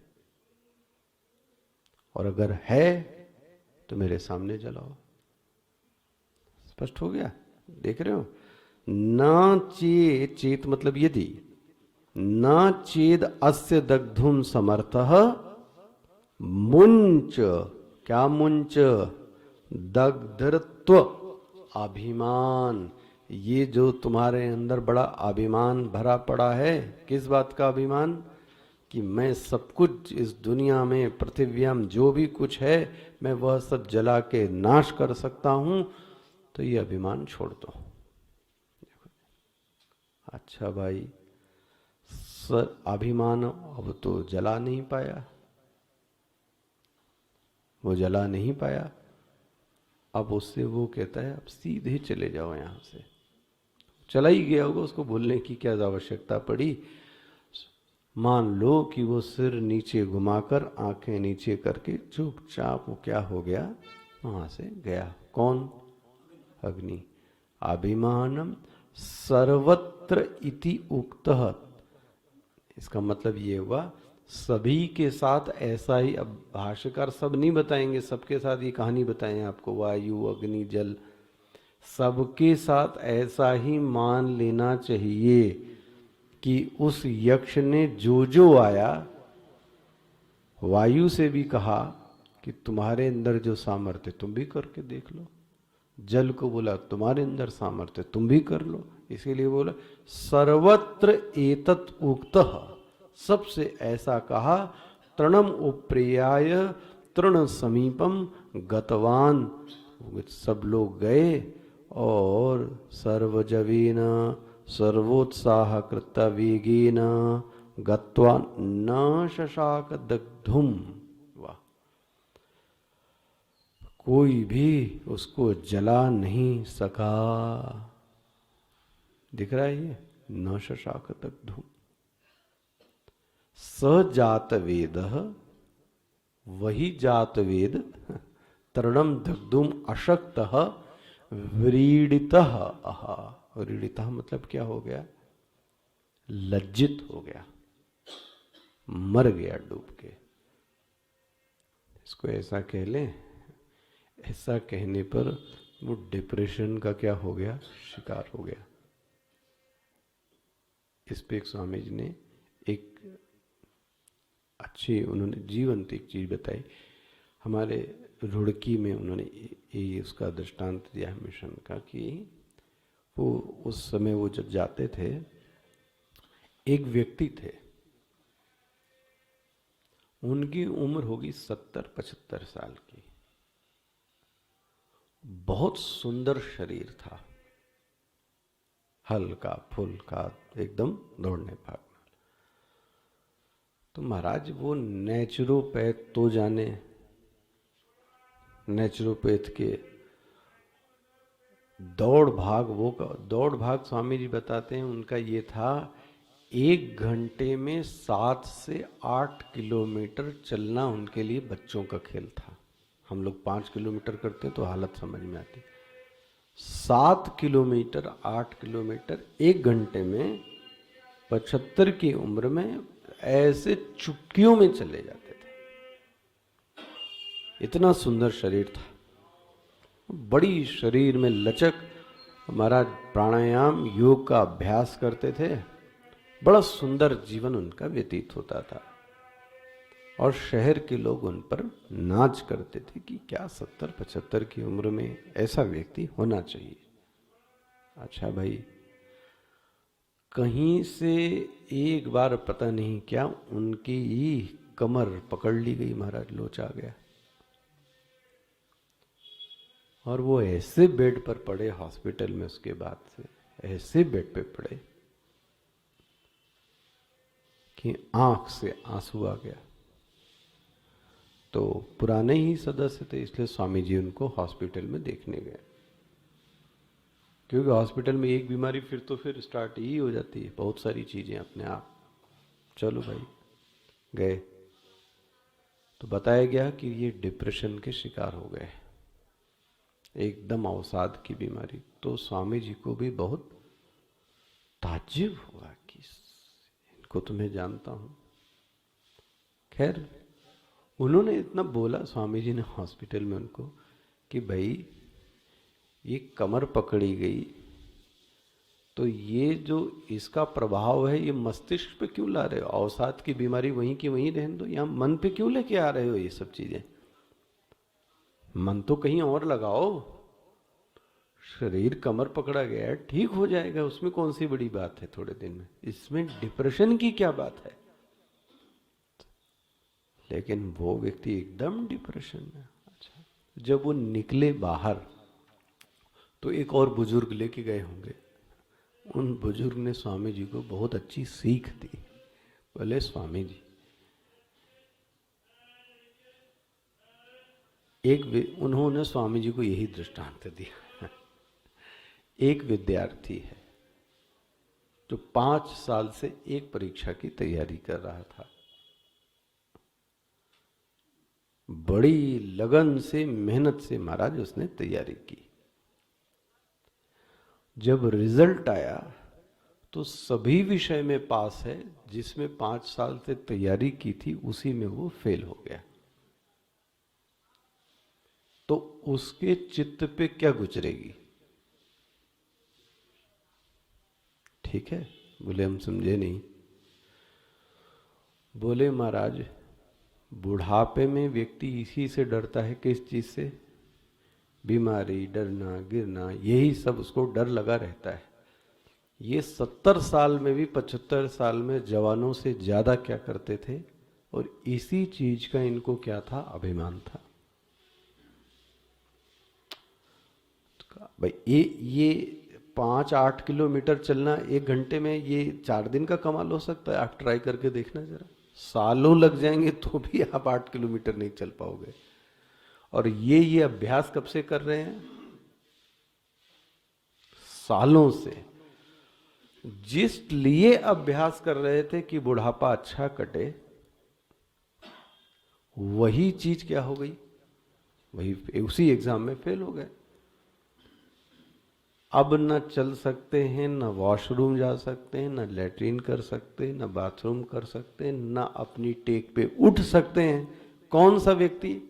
और अगर है तो मेरे सामने जलाओ। स्पष्ट हो गया? देख रहे हो? न चेत, चेत मतलब यदि, न चेद अस्य दग्धुम समर्थः मुंच। क्या मुंच? दग्धृत्व, अभिमान। ये जो तुम्हारे अंदर बड़ा अभिमान भरा पड़ा है, किस बात का अभिमान? कि मैं सब कुछ इस दुनिया में, पृथ्वी में जो भी कुछ है, मैं वह सब जला के नाश कर सकता हूं, तो ये अभिमान छोड़ दो। अच्छा भाई, सर अभिमान अब तो जला नहीं पाया, वो जला नहीं पाया, अब उससे वो कहता है अब सीधे चले जाओ यहां से। चला ही गया होगा, उसको बोलने की क्या आवश्यकता पड़ी? मान लो कि वो सिर नीचे घुमाकर, आंखें नीचे करके चुपचाप वो क्या हो गया, वहां से गया। कौन? अग्नि। अभिमानम सर्वत्र इति उक्तः, इसका मतलब ये हुआ सभी के साथ ऐसा ही। अब भाष्यकार सब नहीं बताएंगे, सबके साथ ये कहानी बताएं आपको, वायु अग्नि जल, सबके साथ ऐसा ही मान लेना चाहिए कि उस यक्ष ने जो जो आया, वायु से भी कहा कि तुम्हारे अंदर जो सामर्थ्य तुम भी करके देख लो, जल को बोला तुम्हारे अंदर सामर्थ्य तुम भी कर लो, इसीलिए बोला सर्वत्र एतत् उक्तः, सबसे ऐसा कहा। तृणम उप्रियाय तृण समीपम गतवान, सब लोग गए और सर्वजवेन सर्वोत्साह कृत वेगेन गत्वा न शशाक दग्धुम। वाह, कोई भी उसको जला नहीं सका। दिख रहा है ये, न शशाक दग्धुम। स जात वेद, वही जात वेद, तरणम दग्धुम अशक्त व्रीडित अह। व्रीडित मतलब क्या हो गया? लज्जित हो गया, मर गया डूब के। इसको ऐसा कह लें, ऐसा कहने पर वो डिप्रेशन का क्या हो गया? शिकार हो गया। इस पे एक स्वामी जी ने एक अच्छी, उन्होंने जीवंत एक चीज बताई। हमारे रुड़की में उन्होंने ये उसका दृष्टांत दिया है मिशन का, कि वो उस समय वो जब जाते थे, एक व्यक्ति थे, उनकी उम्र होगी 70-75 साल की, बहुत सुंदर शरीर था, हल्का फुल्का, एकदम दौड़ने भागने। तो महाराज वो नेचुरोपैथ तो जाने, नेचुरोपैथ के दौड़ भाग, वो दौड़ भाग स्वामी जी बताते हैं उनका ये था, 1 घंटे में 7 से 8 किलोमीटर चलना उनके लिए बच्चों का खेल था। हम लोग 5 किलोमीटर करते तो हालत समझ में आती। 7 किलोमीटर 8 किलोमीटर 1 घंटे में, 75 की उम्र में ऐसे चुटकियों में चले जाते थे। इतना सुंदर शरीर था, बड़ी शरीर में लचक। महाराज प्राणायाम योग का अभ्यास करते थे, बड़ा सुंदर जीवन उनका व्यतीत होता था। और शहर के लोग उन पर नाच करते थे कि क्या 70-75 की उम्र में ऐसा व्यक्ति होना चाहिए। अच्छा भाई, कहीं से एक बार पता नहीं क्या उनकी ही कमर पकड़ ली गई, महाराज लोचा गया, और वो ऐसे बेड पर पड़े हॉस्पिटल में। उसके बाद से ऐसे बेड पे पड़े कि आंख से आंसू आ गया। तो पुराने ही सदस्य थे, इसलिए स्वामी जी उनको हॉस्पिटल में देखने गए, क्योंकि हॉस्पिटल में एक बीमारी फिर तो फिर स्टार्ट ही हो जाती है, बहुत सारी चीजें अपने आप। चलो भाई गए तो बताया गया कि ये डिप्रेशन के शिकार हो गए, एकदम अवसाद की बीमारी। तो स्वामी जी को भी बहुत ताज्जुब हुआ कि इनको तो मैं जानता हूं। खैर उन्होंने इतना बोला स्वामी जी ने हॉस्पिटल में उनको कि भाई ये कमर पकड़ी गई, तो ये जो इसका प्रभाव है ये मस्तिष्क पे क्यों ला रहे हो? अवसाद की बीमारी वहीं की वहीं रहने दो, यहां मन पे क्यों लेके आ रहे हो ये सब चीजें? मन तो कहीं और लगाओ। शरीर कमर पकड़ा गया है, ठीक हो जाएगा, उसमें कौन सी बड़ी बात है थोड़े दिन में, इसमें डिप्रेशन की क्या बात है? लेकिन वो व्यक्ति एकदम डिप्रेशन में। अच्छा, जब वो निकले बाहर तो एक और बुजुर्ग लेके गए होंगे, उन बुजुर्ग ने स्वामी जी को बहुत अच्छी सीख दी। बोले स्वामी जी, उन्होंने स्वामी जी को यही दृष्टांत दिया। एक विद्यार्थी है जो 5 साल से एक परीक्षा की तैयारी कर रहा था, बड़ी लगन से मेहनत से महाराज उसने तैयारी की। जब रिजल्ट आया तो सभी विषय में पास है, जिसमें 5 साल से तैयारी की थी उसी में वो फेल हो गया। तो उसके चित्त पे क्या गुजरेगी? ठीक है, बोले हम समझे नहीं। बोले महाराज, बुढ़ापे में व्यक्ति इसी से डरता है। किस चीज से? बीमारी, डरना, गिरना, यही सब उसको डर लगा रहता है। ये 70 साल में भी 75 साल में जवानों से ज्यादा क्या करते थे? और इसी चीज का इनको क्या था? अभिमान था। भाई ये 5-8 किलोमीटर चलना 1 घंटे में, ये 4 दिन का कमाल हो सकता है। आप ट्राई करके देखना जरा, सालों लग जाएंगे तो भी आप 8 किलोमीटर नहीं चल पाओगे। और ये अभ्यास कब से कर रहे हैं? सालों से। जिस लिए अभ्यास कर रहे थे कि बुढ़ापा अच्छा कटे, वही चीज क्या हो गई? वही उसी एग्जाम में फेल हो गए। अब न चल सकते हैं, न वॉशरूम जा सकते हैं, न लेटरिन कर सकते हैं, न बाथरूम कर सकते हैं, न अपनी टेक पे उठ सकते हैं। कौन सा व्यक्ति?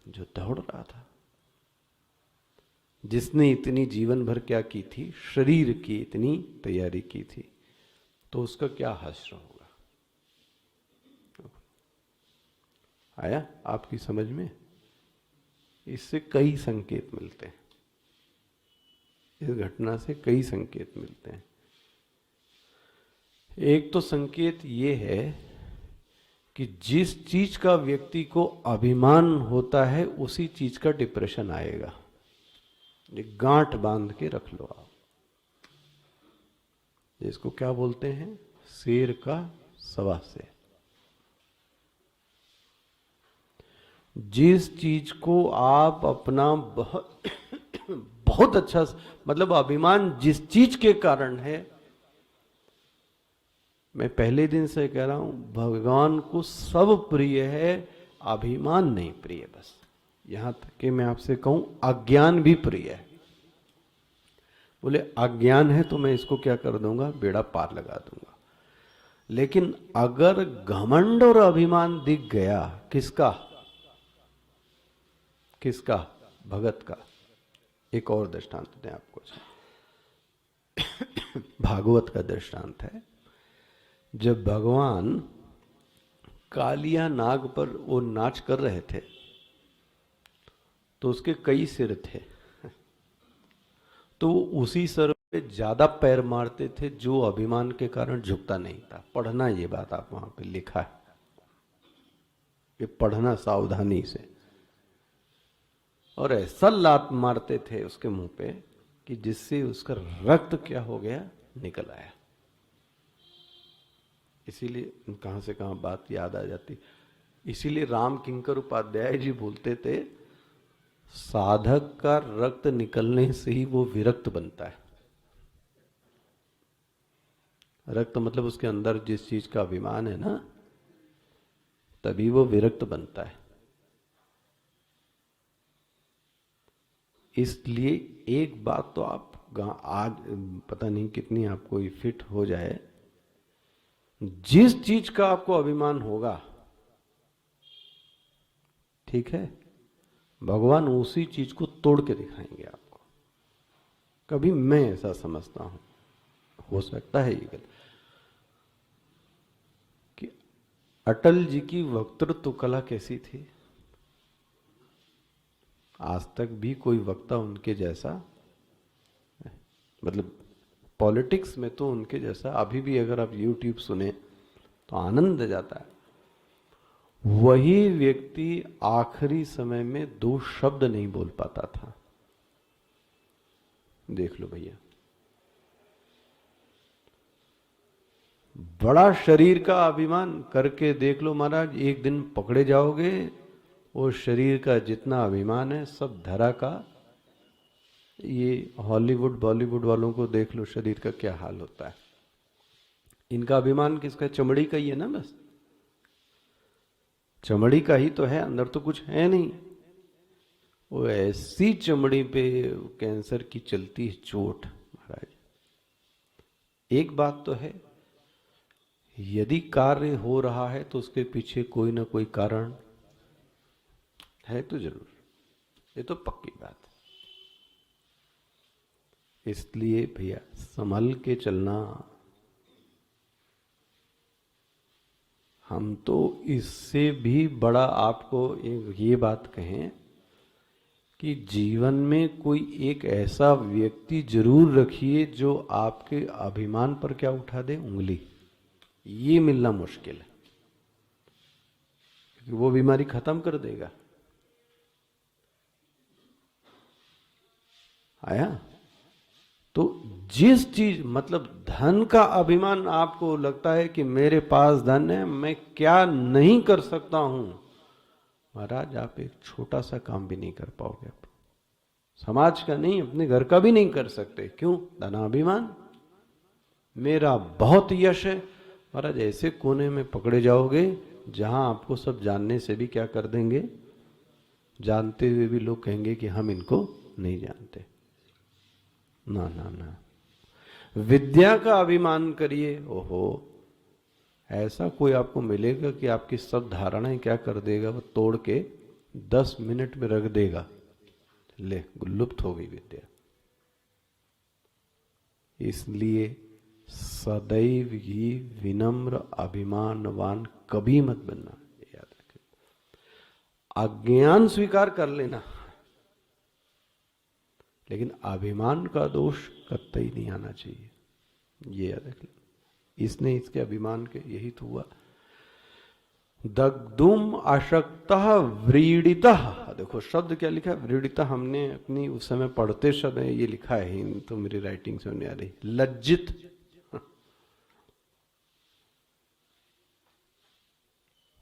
जो दौड़ रहा था, जिसने इतनी जीवन भर क्या की थी? शरीर की इतनी तैयारी की थी। तो उसका क्या हश्र होगा? आया आपकी समझ में? इससे कई संकेत मिलते हैं, इस घटना से कई संकेत मिलते हैं। एक तो संकेत ये है कि जिस चीज का व्यक्ति को अभिमान होता है उसी चीज का डिप्रेशन आएगा। ये गांठ बांध के रख लो आप। जिसको क्या बोलते हैं? शेर का सवा से। जिस चीज को आप अपना बहुत अच्छा, मतलब अभिमान जिस चीज के कारण है, मैं पहले दिन से कह रहा हूं, भगवान को सब प्रिय है, अभिमान नहीं प्रिय। बस यहां तक कि मैं आपसे कहूं अज्ञान भी प्रिय है। बोले अज्ञान है तो मैं इसको क्या कर दूंगा? बेड़ा पार लगा दूंगा। लेकिन अगर घमंड और अभिमान दिख गया, किसका? किसका? भगत का। एक और दृष्टांत दें आपको। भागवत का दृष्टांत है। जब भगवान कालिया नाग पर वो नाच कर रहे थे तो उसके कई सिर थे, तो वो उसी सिर पे ज्यादा पैर मारते थे जो अभिमान के कारण झुकता नहीं था। पढ़ना ये बात, आप वहां पे लिखा है, ये पढ़ना सावधानी से। और ऐसा लात मारते थे उसके मुंह पे कि जिससे उसका रक्त क्या हो गया? निकल आया। इसीलिए कहां से कहां बात याद आ जाती। इसीलिए राम किंकर उपाध्याय जी बोलते थे, साधक का रक्त निकलने से ही वो विरक्त बनता है। रक्त मतलब उसके अंदर जिस चीज का अभिमान है ना, तभी वो विरक्त बनता है। इसलिए एक बात तो आप आज पता नहीं कितनी आपको फिट हो जाए, जिस चीज का आपको अभिमान होगा, ठीक है, भगवान उसी चीज को तोड़ के दिखाएंगे आपको। कभी मैं ऐसा समझता हूं, हो सकता है ये गलत, कि अटल जी की वक्तृत्व कला कैसी थी? आज तक भी कोई वक्ता उनके जैसा, मतलब पॉलिटिक्स में तो उनके जैसा, अभी भी अगर आप YouTube सुने तो आनंद आ जाता है। वही व्यक्ति आखिरी समय में 2 शब्द नहीं बोल पाता था। देख लो भैया, बड़ा शरीर का अभिमान करके देख लो महाराज, एक दिन पकड़े जाओगे। वो शरीर का जितना अभिमान है सब धरा का। ये हॉलीवुड बॉलीवुड वालों को देख लो, शरीर का क्या हाल होता है। इनका अभिमान किसका? चमड़ी का ही है ना, बस चमड़ी का ही तो है, अंदर तो कुछ है नहीं। वो ऐसी चमड़ी पे कैंसर की चलती है चोट महाराज। एक बात तो है, यदि कार्य हो रहा है तो उसके पीछे कोई ना कोई कारण है तो जरूर, ये तो पक्की बात है। इसलिए भैया संभल के चलना। हम तो इससे भी बड़ा आपको ये बात कहें कि जीवन में कोई एक ऐसा व्यक्ति जरूर रखिए जो आपके अभिमान पर क्या उठा दे, उंगली। ये मिलना मुश्किल है, क्योंकि वो बीमारी खत्म कर देगा। आया? तो जिस चीज, मतलब धन का अभिमान आपको लगता है कि मेरे पास धन है, मैं क्या नहीं कर सकता हूं, महाराज आप एक छोटा सा काम भी नहीं कर पाओगे। आप समाज का नहीं, अपने घर का भी नहीं कर सकते। क्यों? धनाभिमान। मेरा बहुत यश है महाराज, ऐसे कोने में पकड़े जाओगे जहां आपको सब जानने से भी क्या कर देंगे, जानते हुए भी लोग कहेंगे कि हम इनको नहीं जानते। ना ना ना, विद्या का अभिमान करिए। ओहो, ऐसा कोई आपको मिलेगा कि आपकी सब धारणाएं क्या कर देगा, वो तोड़ के 10 मिनट में रख देगा। ले, लुप्त हो गई विद्या। इसलिए सदैव ही विनम्र अभिमानवान कभी मत बनना, याद रखें। अज्ञान स्वीकार कर लेना, लेकिन अभिमान का दोष कतई नहीं आना चाहिए, ये याद रखें। इसने इसके अभिमान के यही तो हुआ। दग्धुम अशक्तः व्रीडितः, देखो शब्द क्या लिखा है, व्रीडितः। हमने अपनी उस समय पढ़ते समय ये लिखा है, तो मेरी राइटिंग से नहीं आ रही। लज्जित,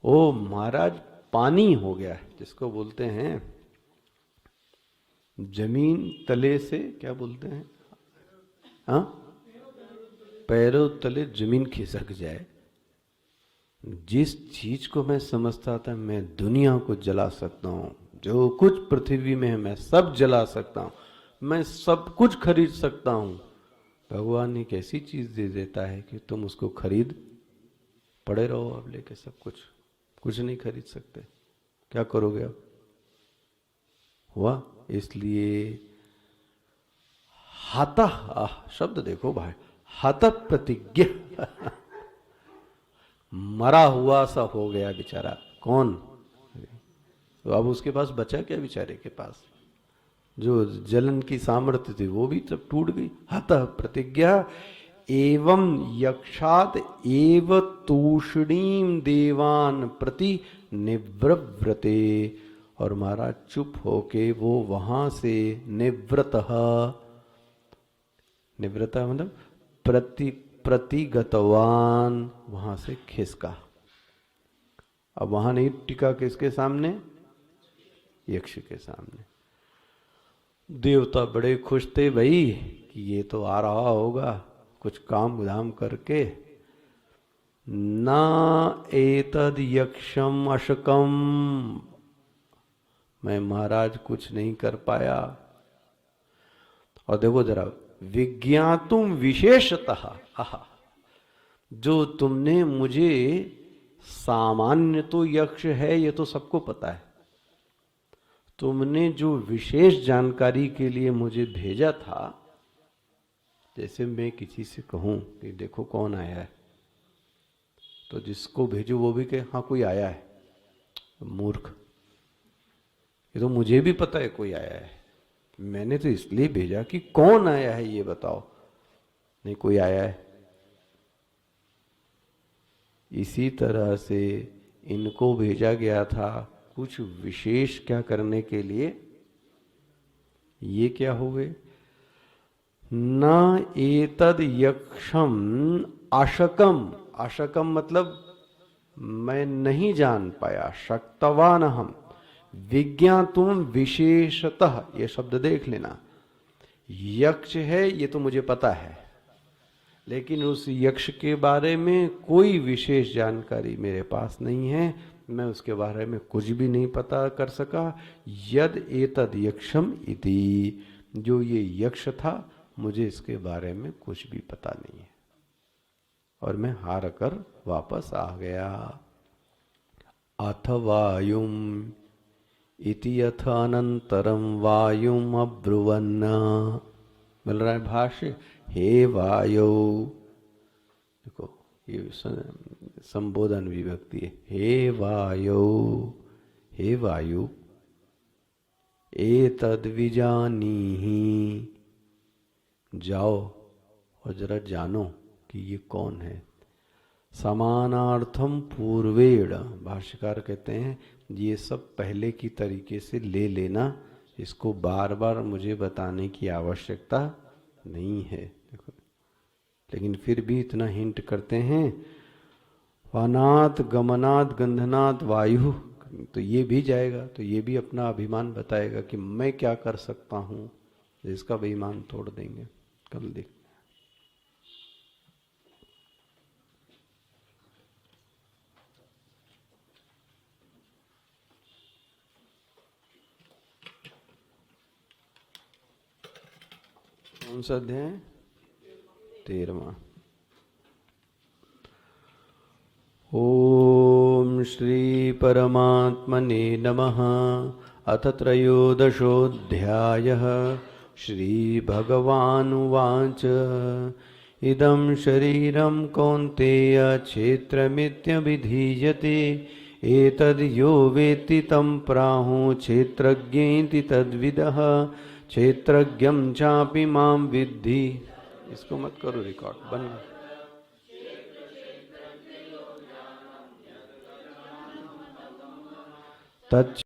ओ महाराज पानी हो गया, जिसको बोलते हैं जमीन तले से, क्या बोलते हैं, हाँ, पैरों तले जमीन खिसक जाए। जिस चीज को मैं समझता था मैं दुनिया को जला सकता हूं, जो कुछ पृथ्वी में है मैं सब जला सकता हूं, मैं सब कुछ खरीद सकता हूं, भगवान एक ऐसी चीज दे देता है कि तुम उसको खरीद पड़े रहो अब लेके सब कुछ, कुछ नहीं खरीद सकते। क्या करोगे अब? हुआ। इसलिए हतः, शब्द देखो भाई, हत प्रतिज्ञा, मरा हुआ सा हो गया बेचारा। कौन? तो अब उसके पास बचा क्या बेचारे के पास? जो जलन की सामर्थ्य थी वो भी सब टूट गई। हतः प्रतिज्ञा एवं यक्षात एव तूषणीम देवान प्रति निवृव्रते, और महाराज चुप होके वो वहां से निवृतः, निवृत मतलब प्रतिगतवान, वहां से खिसका। अब वहां नहीं टिका, किसके सामने? यक्ष के सामने। देवता बड़े खुश थे भाई कि ये तो आ रहा होगा कुछ काम धाम करके। ना एतद यक्षम अशकम, मैं महाराज कुछ नहीं कर पाया। और देखो जरा, विज्ञातुम विशेषतः, जो तुमने मुझे, सामान्य तो यक्ष है ये तो सबको पता है, तुमने जो विशेष जानकारी के लिए मुझे भेजा था, जैसे मैं किसी से कहूं कि देखो कौन आया है, तो जिसको भेजो वो भी कहे हाँ कोई आया है। मूर्ख, ये तो मुझे भी पता है कोई आया है, मैंने तो इसलिए भेजा कि कौन आया है ये बताओ, नहीं कोई आया है। इसी तरह से इनको भेजा गया था कुछ विशेष क्या करने के लिए। ये क्या हो गए? न एतद यक्षम अशकम, अशकम मतलब मैं नहीं जान पाया, शक्तवान हम, विज्ञातुम विशेषतः, ये शब्द देख लेना। यक्ष है ये तो मुझे पता है, लेकिन उस यक्ष के बारे में कोई विशेष जानकारी मेरे पास नहीं है, मैं उसके बारे में कुछ भी नहीं पता कर सका। यद एतद यक्षम इति, जो ये यक्ष था मुझे इसके बारे में कुछ भी पता नहीं है, और मैं हार कर वापस आ गया। अथ वायुम इति अथ अनंतरम वायुम अब्रुवन्न, मिल रहा है भाष्य। हे वायु, देखो ये संबोधन विभक्ति है। हे वायु, हे वायु, एतद् विजानीहि, जाओ और जरा जानो कि ये कौन है। समानार्थम पूर्वेण, भाष्यकार कहते हैं ये सब पहले की तरीके से ले लेना, इसको बार बार मुझे बताने की आवश्यकता नहीं है। देखो, लेकिन फिर भी इतना हिंट करते हैं, वानात गमनात गंधनात वायु, तो ये भी जाएगा, तो ये भी अपना अभिमान बताएगा कि मैं क्या कर सकता हूँ, इसका अभिमान तोड़ देंगे। कल देख कौन सा अध्याय? 13वां। ओम श्री परमात्मने नमः। अथ त्रयोदशोऽध्यायः। श्री भगवानुवाच इदं शरीरं कौन्तेय क्षेत्रमित्यभिधीयते, एतद् यो वेत्ति तं प्राहुः क्षेत्रज्ञेति तद्विदः, क्षेत्रज्ञं चापि मां विद्धि। इसको मत करो रिकॉर्ड, बन गया। तच्च